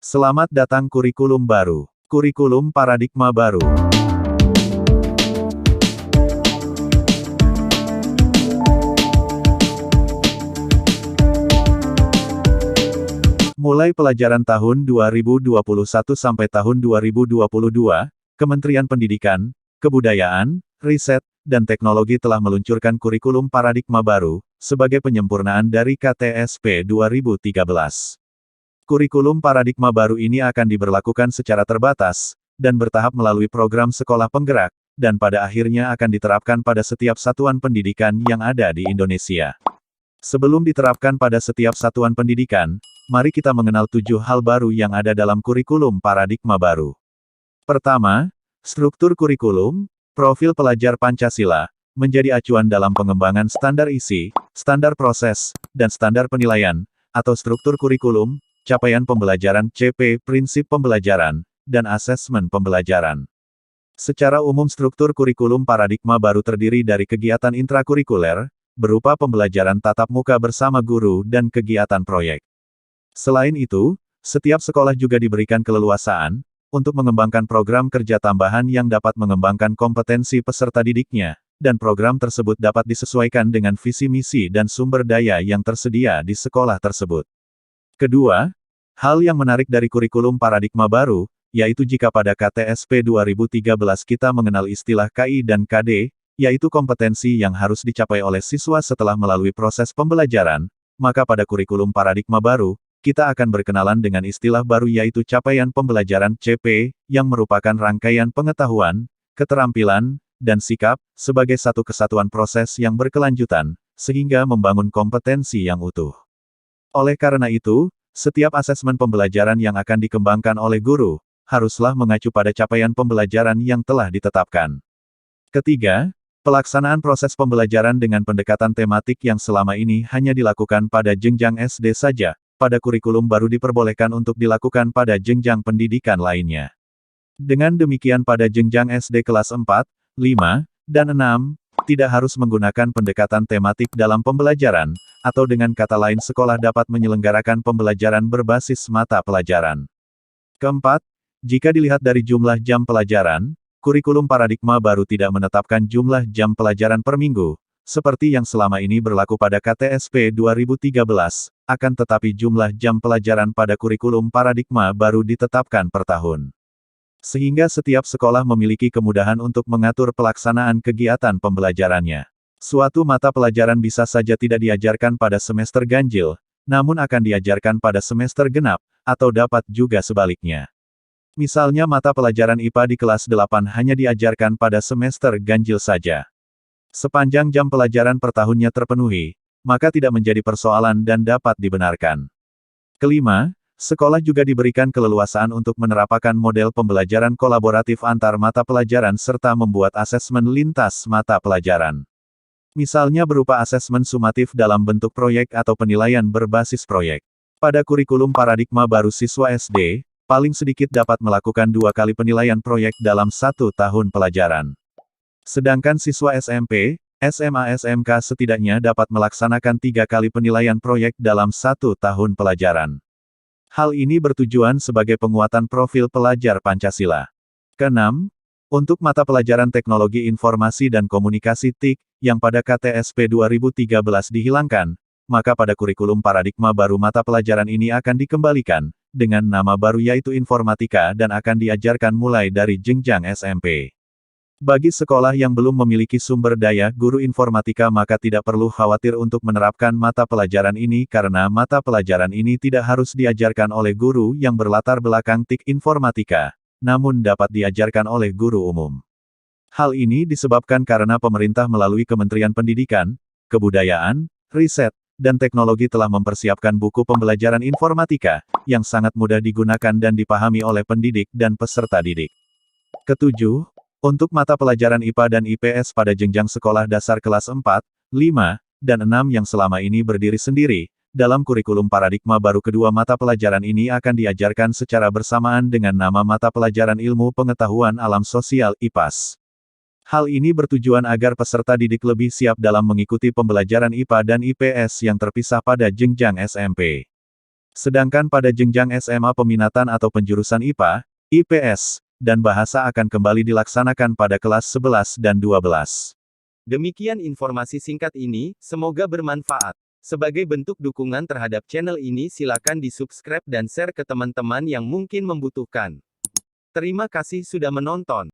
Selamat datang kurikulum baru. Kurikulum paradigma baru. Mulai pelajaran tahun 2021 sampai tahun 2022, Kementerian Pendidikan, Kebudayaan, Riset, dan Teknologi telah meluncurkan kurikulum paradigma baru, sebagai penyempurnaan dari KTSP 2013. Kurikulum paradigma baru ini akan diberlakukan secara terbatas, dan bertahap melalui program sekolah penggerak, dan pada akhirnya akan diterapkan pada setiap satuan pendidikan yang ada di Indonesia. Sebelum diterapkan pada setiap satuan pendidikan, mari kita mengenal 7 hal baru yang ada dalam kurikulum paradigma baru. Pertama, struktur kurikulum, profil pelajar Pancasila, menjadi acuan dalam pengembangan standar isi, standar proses, dan standar penilaian, atau struktur kurikulum, capaian pembelajaran CP, prinsip pembelajaran, dan asesmen pembelajaran. Secara umum struktur kurikulum paradigma baru terdiri dari kegiatan intrakurikuler, berupa pembelajaran tatap muka bersama guru dan kegiatan proyek. Selain itu, setiap sekolah juga diberikan keleluasaan, untuk mengembangkan program kerja tambahan yang dapat mengembangkan kompetensi peserta didiknya, dan program tersebut dapat disesuaikan dengan visi misi dan sumber daya yang tersedia di sekolah tersebut. Kedua, hal yang menarik dari kurikulum paradigma baru, yaitu jika pada KTSP 2013 kita mengenal istilah KI dan KD, yaitu kompetensi yang harus dicapai oleh siswa setelah melalui proses pembelajaran, maka pada kurikulum paradigma baru, kita akan berkenalan dengan istilah baru yaitu capaian pembelajaran CP, yang merupakan rangkaian pengetahuan, keterampilan, dan sikap, sebagai satu kesatuan proses yang berkelanjutan, sehingga membangun kompetensi yang utuh. Oleh karena itu, setiap asesmen pembelajaran yang akan dikembangkan oleh guru, haruslah mengacu pada capaian pembelajaran yang telah ditetapkan. Ketiga, pelaksanaan proses pembelajaran dengan pendekatan tematik yang selama ini hanya dilakukan pada jenjang SD saja, pada kurikulum baru diperbolehkan untuk dilakukan pada jenjang pendidikan lainnya. Dengan demikian pada jenjang SD kelas 4, 5, dan 6, tidak harus menggunakan pendekatan tematik dalam pembelajaran, atau dengan kata lain sekolah dapat menyelenggarakan pembelajaran berbasis mata pelajaran. Keempat, jika dilihat dari jumlah jam pelajaran, kurikulum paradigma baru tidak menetapkan jumlah jam pelajaran per minggu, seperti yang selama ini berlaku pada KTSP 2013, akan tetapi jumlah jam pelajaran pada kurikulum paradigma baru ditetapkan per tahun. Sehingga setiap sekolah memiliki kemudahan untuk mengatur pelaksanaan kegiatan pembelajarannya. Suatu mata pelajaran bisa saja tidak diajarkan pada semester ganjil, namun akan diajarkan pada semester genap, atau dapat juga sebaliknya. Misalnya mata pelajaran IPA di kelas 8 hanya diajarkan pada semester ganjil saja. Sepanjang jam pelajaran per tahunnya terpenuhi, maka tidak menjadi persoalan dan dapat dibenarkan. Kelima, sekolah juga diberikan keleluasaan untuk menerapkan model pembelajaran kolaboratif antar mata pelajaran serta membuat asesmen lintas mata pelajaran. Misalnya berupa asesmen sumatif dalam bentuk proyek atau penilaian berbasis proyek. Pada kurikulum paradigma baru siswa SD, paling sedikit dapat melakukan 2 kali penilaian proyek dalam 1 tahun pelajaran. Sedangkan siswa SMP, SMA SMK setidaknya dapat melaksanakan 3 kali penilaian proyek dalam 1 tahun pelajaran. Hal ini bertujuan sebagai penguatan profil pelajar Pancasila. Keenam, untuk mata pelajaran Teknologi Informasi dan Komunikasi TIK, yang pada KTSP 2013 dihilangkan, maka pada kurikulum paradigma baru mata pelajaran ini akan dikembalikan, dengan nama baru yaitu Informatika dan akan diajarkan mulai dari jenjang SMP. Bagi sekolah yang belum memiliki sumber daya guru informatika maka tidak perlu khawatir untuk menerapkan mata pelajaran ini karena mata pelajaran ini tidak harus diajarkan oleh guru yang berlatar belakang TIK informatika, namun dapat diajarkan oleh guru umum. Hal ini disebabkan karena pemerintah melalui Kementerian Pendidikan, Kebudayaan, Riset, dan Teknologi telah mempersiapkan buku pembelajaran informatika, yang sangat mudah digunakan dan dipahami oleh pendidik dan peserta didik. Ketujuh, untuk mata pelajaran IPA dan IPS pada jenjang sekolah dasar kelas 4, 5, dan 6 yang selama ini berdiri sendiri, dalam kurikulum paradigma baru kedua mata pelajaran ini akan diajarkan secara bersamaan dengan nama mata pelajaran Ilmu Pengetahuan Alam Sosial IPAS. Hal ini bertujuan agar peserta didik lebih siap dalam mengikuti pembelajaran IPA dan IPS yang terpisah pada jenjang SMP. Sedangkan pada jenjang SMA peminatan atau penjurusan IPA, IPS, dan Bahasa akan kembali dilaksanakan pada kelas 11 dan 12. Demikian informasi singkat ini, semoga bermanfaat. Sebagai bentuk dukungan terhadap channel ini silakan di-subscribe dan share ke teman-teman yang mungkin membutuhkan. Terima kasih sudah menonton.